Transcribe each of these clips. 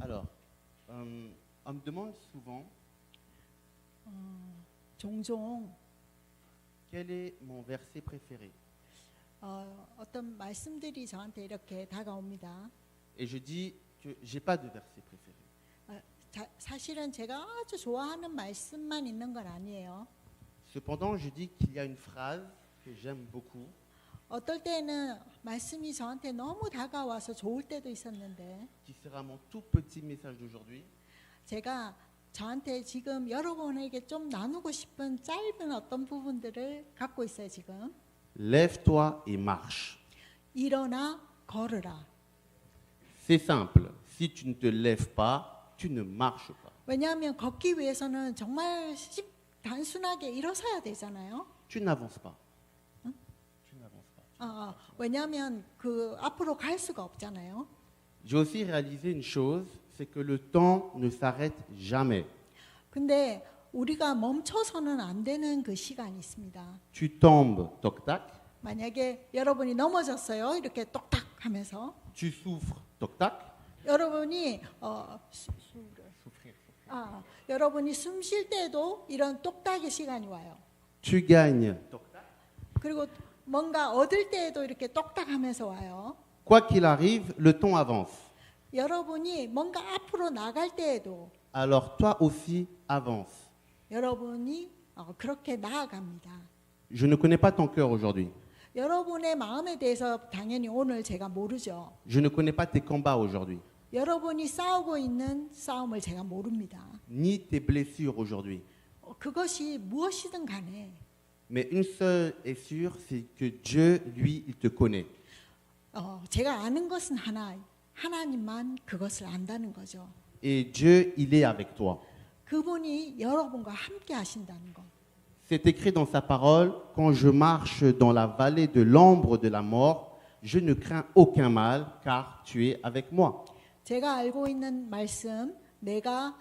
Alors, on me demande souvent 종종 quel est mon verset préféré. 어떤 말씀들이 저한테 이렇게 다가옵니다. Et je dis que j'ai pas de verset préféré. 사실은 제가 아주 좋아하는 말씀만 있는 건 아니에요. Cependant, je dis qu'il y a une phrase que j'aime beaucoup 어떨 때는 말씀이 저한테 너무 다가와서 좋을 때도 있었는데 qui sera mon tout petit message d'aujourd'hui. 제가 저한테 지금 여러분에게 좀 나누고 싶은 짧은 어떤 부분들을 갖고 있어요. 지금 Lève-toi et marche. 일어나 걸으라. C'est simple. Si tu ne te lèves pas, tu ne marches pas. 왜냐하면 걷기 위해서는 정말 단순하게 일어서야 되잖아요. Tu n'avances pas. Tu n'avances pas. 왜냐하면 그 앞으로 갈 수가 없잖아요. J'ai aussi réalisé une chose, c'est que le temps ne s'arrête jamais. 근데 우리가 멈춰서는 안 되는 그 시간이 있습니다. Tu tombes, toc-tac. 만약에 여러분이 넘어졌어요. 이렇게 똑딱 하면서 Tu souffres, toc-tac. 여러분이 여러분이 숨 쉴 때도 이런 똑딱의 시간이 와요. Tu gagnes, toc-tac. 그리고 뭔가 얻을 때에도 이렇게 똑딱하면서 와요. Quoi qu'il arrive, le temps avance. 여러분이 뭔가 앞으로 나갈 때에도 Alors toi aussi avance. 여러분이 그렇게 나아갑니다. Je ne connais pas ton cœur aujourd'hui. 여러분의 마음에 대해서 당연히 오늘 제가 모르죠. Je ne connais pas tes combats aujourd'hui, 여러분이 싸우고 있는 싸움을 제가 모릅니다. ni tes blessures aujourd'hui. 그것이 무엇이든 간에 Mais une seule est sûre, c'est que Dieu, lui, il te connaît. 제가 아는 것은 하나님만 그것을 안다는 거죠. Et Dieu, il est avec toi. 그분이 여러분과 함께 하신다는 것. C'est écrit dans sa parole, quand je marche dans la vallée de l'ombre de la mort, je ne crains aucun mal, car tu es avec moi. 제가 알고 있는 말씀, 내가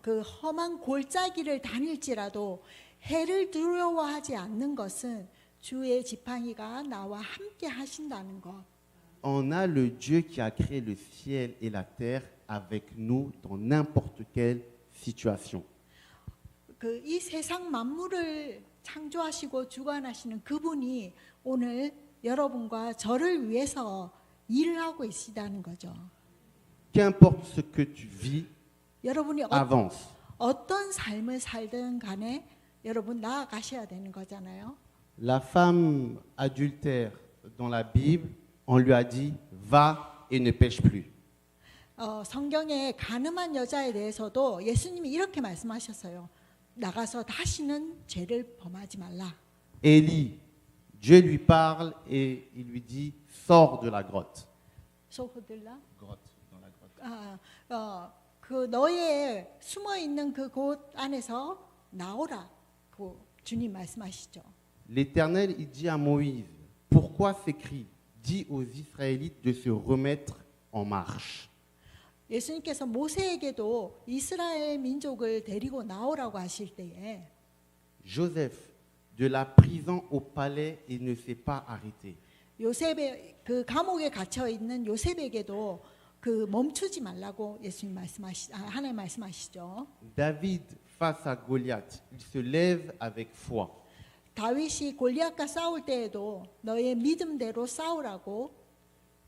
그 험한 골짜기를 다닐지라도 해를 두려워하지 않는 것은 주의 지팡이가 나와 함께 하신다는 것. On a le Dieu qui a créé le ciel et la terre avec nous dans n'importe quelle situation. 그 이 세상 만물을 창조하시고 주관하시는 그분이 오늘 여러분과 저를 위해서 일을 하고 계시다는 거죠. Qu'importe ce que tu vis, 여러분이 avance. 어떤 삶을 살든 간에 여러분 나아가셔야 되는 거잖아요. La femme adultère dans la Bible, on lui a dit va et ne pêche plus. 성경에 가늠한 여자에 대해서도 예수님이 이렇게 말씀하셨어요. 나가서 다시는 죄를 범하지 말라. Élie, Dieu lui parle et il lui dit sors de la grotte. 소호들라. Grotte, dans la grotte. 그 너의 숨어 있는 그 곳 안에서 나오라. 그 주님 말씀하시죠. L'Éternel, il dit à Moïse, pourquoi s'écrit, dis aux Israélites de se remettre en marche. 예수님께서 모세에게도 이스라엘 민족을 데리고 나오라고 하실 때에 Joseph, de la prison au palais, il ne s'est pas arrêté. 요셉의 그 감옥에 갇혀 있는 요셉에게도 그 멈추지 말라고 예수님 하나님 말씀하시죠. David, face à Goliath, il se lève avec foi. 다윗이 골리앗과 싸울 때에도 너의 믿음대로 싸우라고.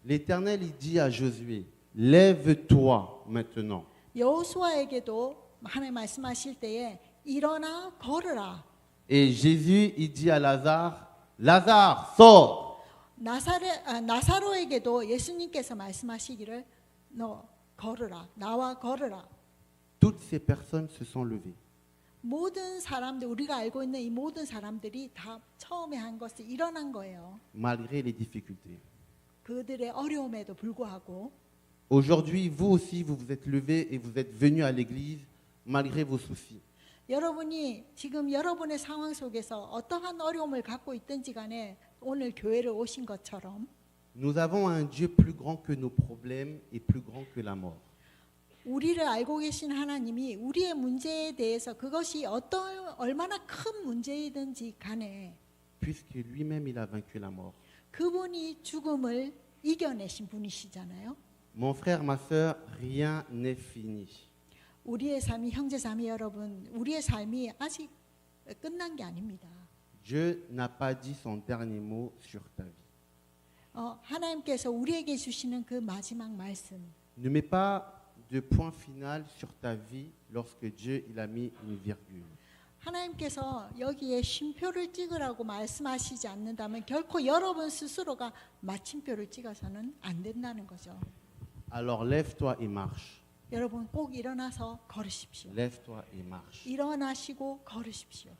L'Éternel, il dit à Josué, lève-toi maintenant. 여호수아에게도 하나님 말씀하실 때에 일어나 걸으라. Et Jésus, il dit à Lazare, Lazare, sors. 나사로에게도 예수님께서 말씀하시기를 너 걸으라. 나와 걸으라. Toutes ces personnes se sont levées. 모든 사람들 우리가 알고 있는 이 모든 사람들이 다 처음에 한 것을 일어난 거예요. Malgré les difficultés. 그들의 어려움에도 불구하고 Aujourd'hui, vous aussi, vous vous êtes levés et vous êtes venus à l'église malgré vos soucis. 여러분이 지금 여러분의 상황 속에서 어떠한 어려움을 갖고 있든지 간에 오늘 교회를 오신 것처럼 Nous avons un Dieu plus grand que nos problèmes et plus grand que la mort. 우리를 알고 계신 하나님이 우리의 문제에 대해서 그것이 얼마나 큰 문제이든지 간에 Puisque lui-même, il a vaincu la mort. 그분이 죽음을 이겨내신 분이시잖아요. Mon frère, ma sœur, rien n'est fini. 우리의 삶이 형제 자매 여러분, 우리의 삶이 아직 끝난 게 아닙니다. Dieu n'a pas dit son dernier mot sur ta vie. 하나님께서 우리에게 주시는 그 마지막 말씀, Ne mets pas de point final sur ta vie lorsque Dieu il a mis une virgule. 하나님께서 여기에 쉼표를 찍으라고 말씀하시지 않는다면 결코 여러분 스스로가 마침표를 찍어서는 안 된다는 거죠. Alors lève-toi et marche. 여러분 꼭 일어나서 걸으십시오. Lève-toi et marche. 일어나시고 걸으십시오.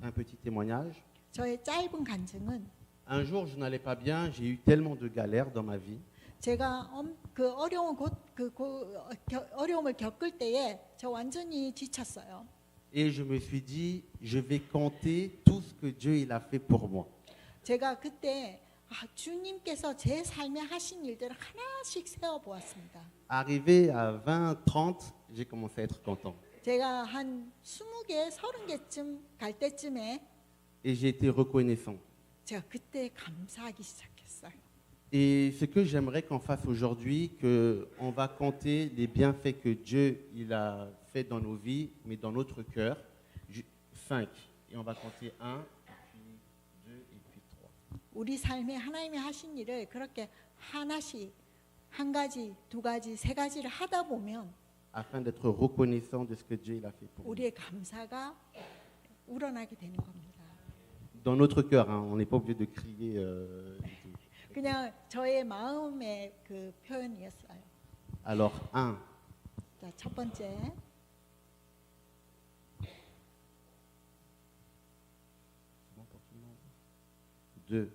Un petit témoignage. 저의 짧은 간증은 Un jour, je n'allais pas bien, j'ai eu tellement de galères dans ma vie. 제가 그 어려움을 겪을 때에 저 완전히 지쳤어요. Et je me suis dit, je vais compter tout ce que Dieu il a fait pour moi. 제가 그때 주님께서 제 삶에 하신 일들을 하나씩 세어 보았습니다. Arrivé à 20, 30, j'ai commencé à être content. 제가 한 20개, 30개쯤 갈 때쯤에 Et j'ai été reconnaissant. 제가 그때 감사하기 시작했어요. Et ce que j'aimerais qu'on fasse aujourd'hui, qu'on va compter les bienfaits que Dieu il a fait dans nos vies, mais dans notre cœur, 5. Et on va compter 1, puis 2, et puis 3. 우리 삶에 하나님이 하신 일을 그렇게 하나씩 한 가지, 두 가지, 세 가지를 하다 보면 Afin d'être reconnaissant de ce que Dieu il a fait pour nous. 우리의 감사가 우러나게 되는 겁니다. Dans notre cœur, hein, on n'est pas obligé de crier. 그냥 저의 마음의 그 표현이었어요. Alors, 1, 자, 첫 번째. deux,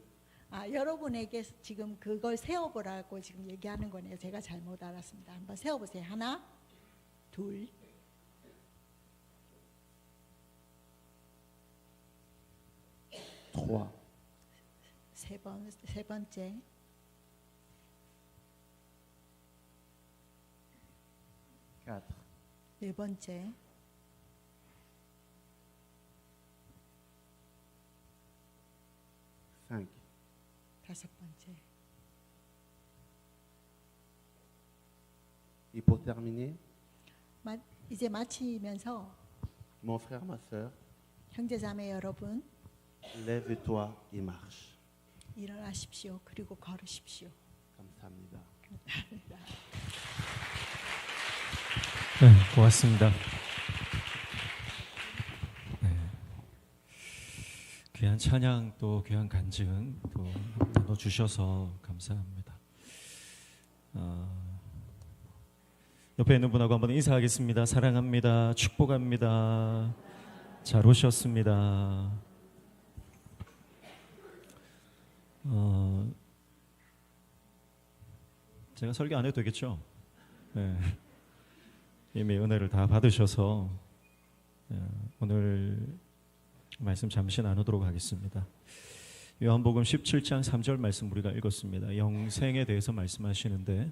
여러분에게 지금 그걸 세어보라고 지금 얘기하는 거네요. 제가 잘못 알았습니다. 한번 세어보세요. 하나, 둘, trois, 세 번째, quatre, 네 번째, cinq. 다섯 번째. Et pour terminer, 이제 마치면서 mon frère, ma sœur, 형제자매 여러분 lève-toi et marche. 일어나십시오. 그리고 걸으십시오. 감사합니다. 네, 고맙습니다. 네. 귀한 찬양 또 귀한 간증 또 나눠주셔서 감사합니다. 옆에 있는 분하고 한번 인사하겠습니다. 사랑합니다. 축복합니다. 잘 오셨습니다. 제가 설교 안 해도 되겠죠? 네. 이미 은혜를 다 받으셔서 오늘 말씀 잠시 나누도록 하겠습니다. 요한복음 17장 3절 말씀 우리가 읽었습니다. 영생에 대해서 말씀하시는데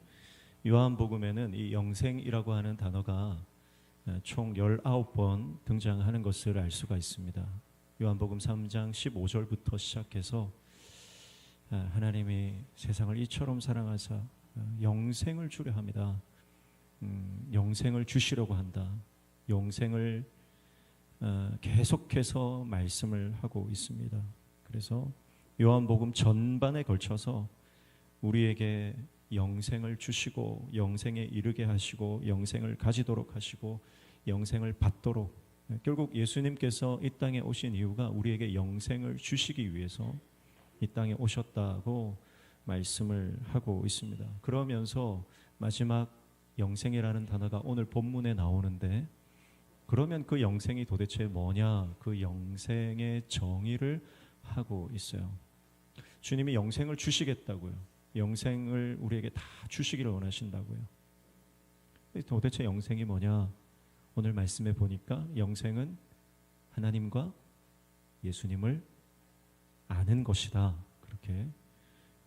요한복음에는 이 영생이라고 하는 단어가 총 19번 등장하는 것을 알 수가 있습니다. 요한복음 3장 15절부터 시작해서 하나님이 세상을 이처럼 사랑하사 영생을 주려 합니다. 영생을 주시려고 한다. 영생을 계속해서 말씀을 하고 있습니다. 그래서 요한복음 전반에 걸쳐서 우리에게 영생을 주시고 영생에 이르게 하시고 영생을 가지도록 하시고 영생을 받도록, 결국 예수님께서 이 땅에 오신 이유가 우리에게 영생을 주시기 위해서 이 땅에 오셨다고 말씀을 하고 있습니다. 그러면서 마지막 영생이라는 단어가 오늘 본문에 나오는데, 그러면 그 영생이 도대체 뭐냐? 그 영생의 정의를 하고 있어요. 주님이 영생을 주시겠다고요. 영생을 우리에게 다 주시기를 원하신다고요. 도대체 영생이 뭐냐? 오늘 말씀에 보니까 영생은 하나님과 예수님을 아는 것이다. 그렇게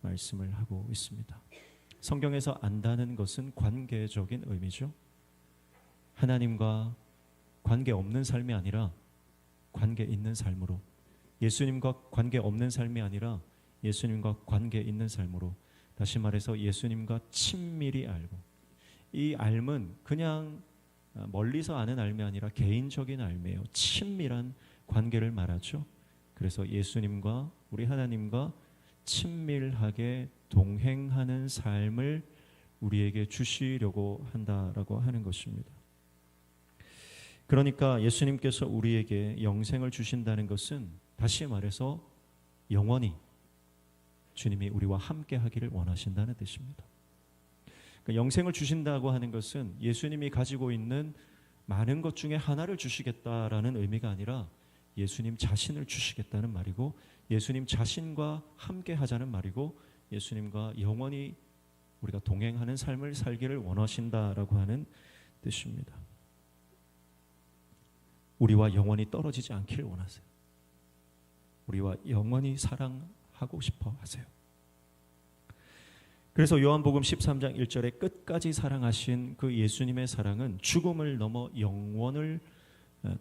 말씀을 하고 있습니다. 성경에서 안다는 것은 관계적인 의미죠. 하나님과 관계 없는 삶이 아니라 관계 있는 삶으로, 예수님과 관계 없는 삶이 아니라 예수님과 관계 있는 삶으로, 다시 말해서 예수님과 친밀히 알고, 이 알은 그냥 멀리서 아는 알이 아니라 개인적인 알이에요. 친밀한 관계를 말하죠. 그래서 예수님과 우리 하나님과 친밀하게 동행하는 삶을 우리에게 주시려고 한다라고 하는 것입니다. 그러니까 예수님께서 우리에게 영생을 주신다는 것은 다시 말해서 영원히 주님이 우리와 함께 하기를 원하신다는 뜻입니다. 그러니까 영생을 주신다고 하는 것은 예수님이 가지고 있는 많은 것 중에 하나를 주시겠다라는 의미가 아니라 예수님 자신을 주시겠다는 말이고, 예수님 자신과 함께 하자는 말이고, 예수님과 영원히 우리가 동행하는 삶을 살기를 원하신다라고 하는 뜻입니다. 우리와 영원히 떨어지지 않기를 원하세요. 우리와 영원히 사랑하고 싶어 하세요. 그래서 요한복음 13장 1절에 끝까지 사랑하신 그 예수님의 사랑은 죽음을 넘어 영원을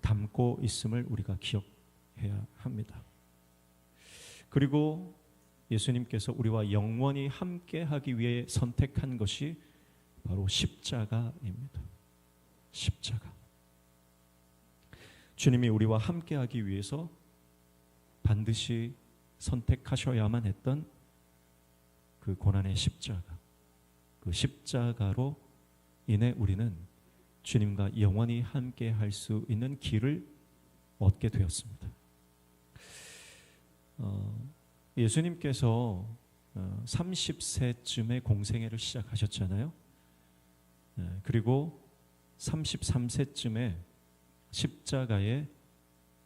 담고 있음을 우리가 기억해야 합니다. 그리고 예수님께서 우리와 영원히 함께하기 위해 선택한 것이 바로 십자가입니다. 십자가. 주님이 우리와 함께하기 위해서 반드시 선택하셔야만 했던 그 고난의 십자가, 그 십자가로 인해 우리는 주님과 영원히 함께 할 수 있는 길을 얻게 되었습니다. 예수님께서 30세쯤에 공생애를 시작하셨잖아요. 그리고 33세쯤에 십자가에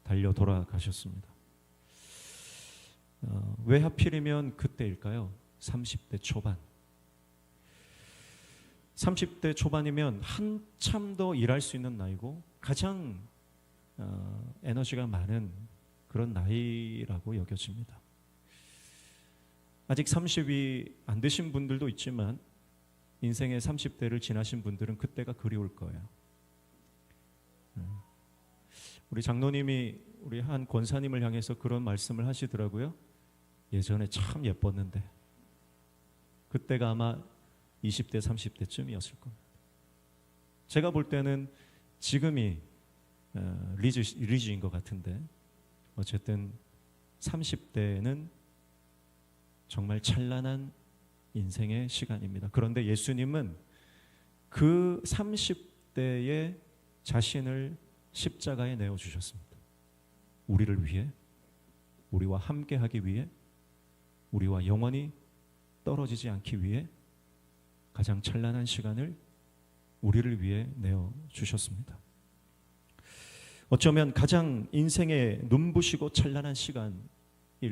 달려 돌아가셨습니다. 왜 하필이면 그때일까요? 30대 초반. 30대 초반이면 한참 더 일할 수 있는 나이고 가장 에너지가 많은 그런 나이라고 여겨집니다. 아직 30이 안 되신 분들도 있지만 인생의 30대를 지나신 분들은 그때가 그리울 거예요. 우리 장로님이 우리 한 권사님을 향해서 그런 말씀을 하시더라고요. 예전에 참 예뻤는데 그때가 아마 20대 30대쯤이었을 겁니다. 제가 볼 때는 지금이 리즈인 것 같은데 어쨌든 30대는 정말 찬란한 인생의 시간입니다. 그런데 예수님은 그 30대에 자신을 십자가에 내어주셨습니다. 우리를 위해, 우리와 함께하기 위해, 우리와 영원히 떨어지지 않기 위해 가장 찬란한 시간을 우리를 위해 내어주셨습니다. 어쩌면 가장 인생의 눈부시고 찬란한 시간일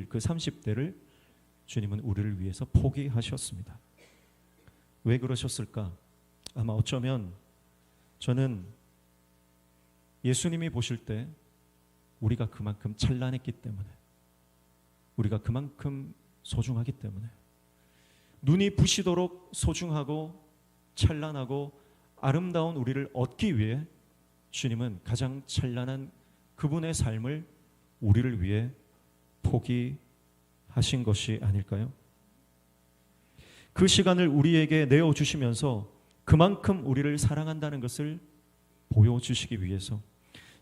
그 30대를 주님은 우리를 위해서 포기하셨습니다. 왜 그러셨을까? 아마 어쩌면 저는 예수님이 보실 때 우리가 그만큼 찬란했기 때문에, 우리가 그만큼 소중하기 때문에, 눈이 부시도록 소중하고 찬란하고 아름다운 우리를 얻기 위해 주님은 가장 찬란한 그분의 삶을 우리를 위해 포기하신 것이 아닐까요? 그 시간을 우리에게 내어주시면서 그만큼 우리를 사랑한다는 것을 보여주시기 위해서,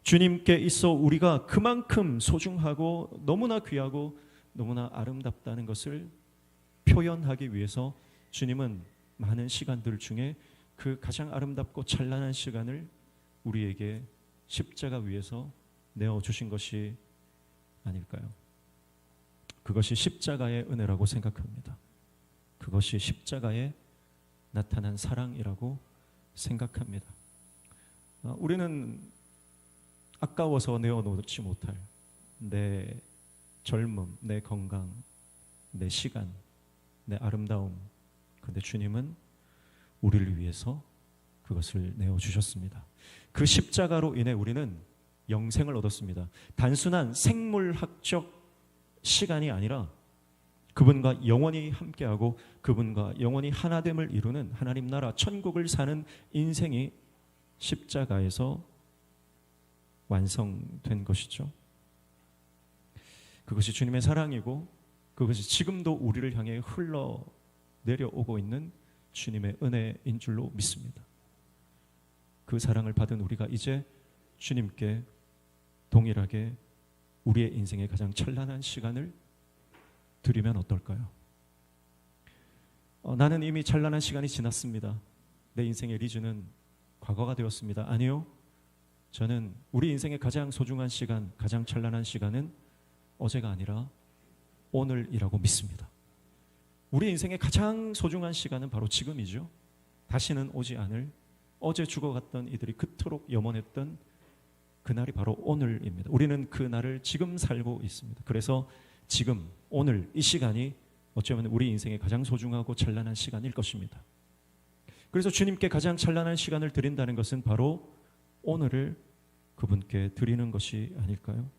주님께 있어 우리가 그만큼 소중하고 너무나 귀하고 너무나 아름답다는 것을 표현하기 위해서 주님은 많은 시간들 중에 그 가장 아름답고 찬란한 시간을 우리에게 십자가 위에서 내어주신 것이 아닐까요? 그것이 십자가의 은혜라고 생각합니다. 그것이 십자가에 나타난 사랑이라고 생각합니다. 우리는 아까워서 내어놓지 못할 내 젊음, 내 건강, 내 시간, 내 아름다움, 그런데 주님은 우리를 위해서 그것을 내어주셨습니다. 그 십자가로 인해 우리는 영생을 얻었습니다. 단순한 생물학적 시간이 아니라 그분과 영원히 함께하고 그분과 영원히 하나됨을 이루는 하나님 나라 천국을 사는 인생이 십자가에서 완성된 것이죠. 그것이 주님의 사랑이고 그것이 지금도 우리를 향해 흘러 내려오고 있는 주님의 은혜인 줄로 믿습니다. 그 사랑을 받은 우리가 이제 주님께 동일하게 우리의 인생의 가장 찬란한 시간을 드리면 어떨까요? 나는 이미 찬란한 시간이 지났습니다. 내 인생의 리즈는 과거가 되었습니다. 아니요. 저는 우리 인생의 가장 소중한 시간, 가장 찬란한 시간은 어제가 아니라 오늘이라고 믿습니다. 우리 인생의 가장 소중한 시간은 바로 지금이죠. 다시는 오지 않을 어제 죽어갔던 이들이 그토록 염원했던 그날이 바로 오늘입니다. 우리는 그 날을 지금 살고 있습니다. 그래서 지금, 오늘, 이 시간이 어쩌면 우리 인생의 가장 소중하고 찬란한 시간일 것입니다. 그래서 주님께 가장 찬란한 시간을 드린다는 것은 바로 오늘을 그분께 드리는 것이 아닐까요?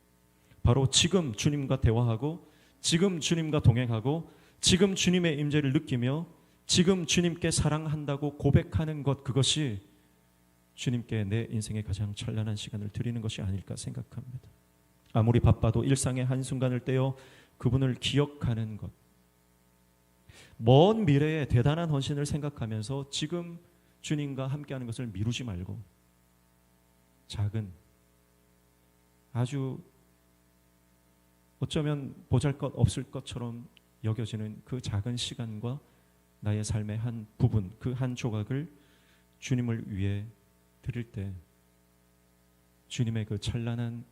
바로 지금 주님과 대화하고, 지금 주님과 동행하고, 지금 주님의 임재를 느끼며, 지금 주님께 사랑한다고 고백하는 것, 그것이 주님께 내 인생의 가장 찬란한 시간을 드리는 것이 아닐까 생각합니다. 아무리 바빠도 일상의 한순간을 떼어 그분을 기억하는 것, 먼 미래의 대단한 헌신을 생각하면서 지금 주님과 함께하는 것을 미루지 말고, 작은, 아주 어쩌면 보잘것없을 것처럼 여겨지는 그 작은 시간과 나의 삶의 한 부분, 그 한 조각을 주님을 위해 드릴 때 주님의 그 찬란한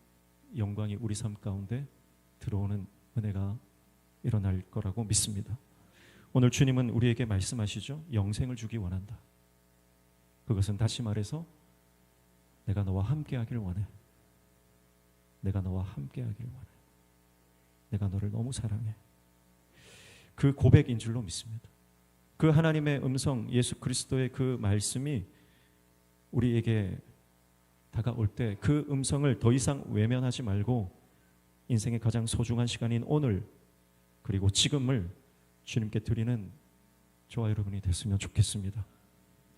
영광이 우리 삶 가운데 들어오는 은혜가 일어날 거라고 믿습니다. 오늘 주님은 우리에게 말씀하시죠. 영생을 주기 원한다. 그것은 다시 말해서 내가 너와 함께 하길 원해. 내가 너와 함께 하길 원해. 내가 너를 너무 사랑해. 그 고백인 줄로 믿습니다. 그 하나님의 음성, 예수 그리스도의 그 말씀이 우리에게 다가올 때 그 음성을 더 이상 외면하지 말고 인생의 가장 소중한 시간인 오늘, 그리고 지금을 주님께 드리는 저와 여러분이 됐으면 좋겠습니다.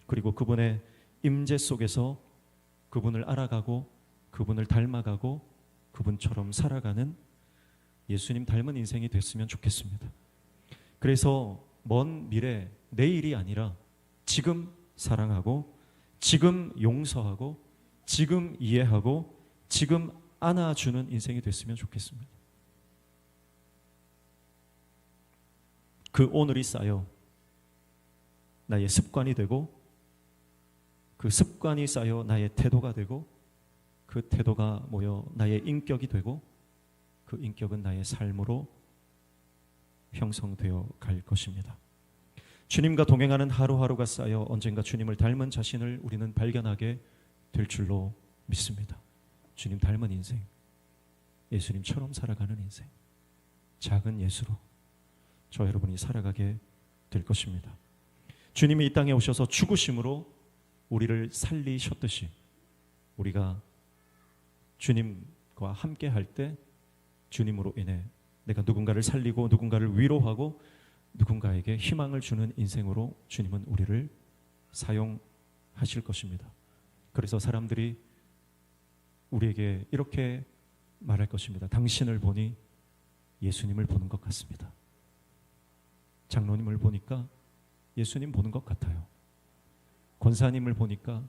그리고 그분의 임재 속에서 그분을 알아가고, 그분을 닮아가고, 그분처럼 살아가는 예수님 닮은 인생이 됐으면 좋겠습니다. 그래서 먼 미래, 내일이 아니라 지금 사랑하고, 지금 용서하고, 지금 이해하고, 지금 안아주는 인생이 됐으면 좋겠습니다. 그 오늘이 쌓여 나의 습관이 되고, 그 습관이 쌓여 나의 태도가 되고, 그 태도가 모여 나의 인격이 되고, 그 인격은 나의 삶으로 형성되어 갈 것입니다. 주님과 동행하는 하루하루가 쌓여 언젠가 주님을 닮은 자신을 우리는 발견하게 될 줄로 믿습니다. 주님 닮은 인생, 예수님처럼 살아가는 인생, 작은 예수로 저 여러분이 살아가게 될 것입니다. 주님이 이 땅에 오셔서 죽으심으로 우리를 살리셨듯이 우리가 주님과 함께 할 때 주님으로 인해 내가 누군가를 살리고, 누군가를 위로하고, 누군가에게 희망을 주는 인생으로 주님은 우리를 사용하실 것입니다. 그래서 사람들이 우리에게 이렇게 말할 것입니다. 당신을 보니 예수님을 보는 것 같습니다. 장로님을 보니까 예수님 보는 것 같아요. 권사님을 보니까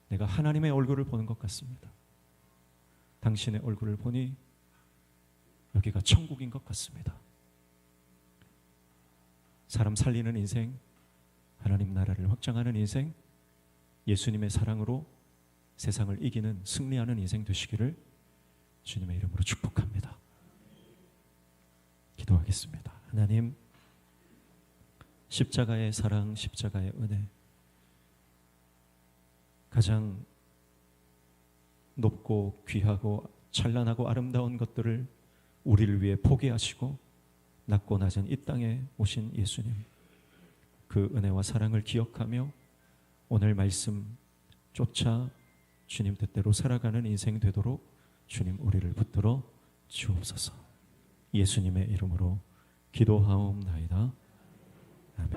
내가 하나님의 얼굴을 보는 것 같습니다. 당신의 얼굴을 보니 여기가 천국인 것 같습니다. 사람 살리는 인생, 하나님 나라를 확장하는 인생, 예수님의 사랑으로 세상을 이기는, 승리하는 인생 되시기를 주님의 이름으로 축복합니다. 기도하겠습니다. 하나님, 십자가의 사랑, 십자가의 은혜, 가장 높고 귀하고 찬란하고 아름다운 것들을 우리를 위해 포기하시고 낮고 낮은 이 땅에 오신 예수님, 그 은혜와 사랑을 기억하며 오늘 말씀 쫓아 주님 뜻대로 살아가는 인생 되도록 주님 우리를 붙들어 주옵소서. 예수님의 이름으로 기도하옵나이다. 아멘.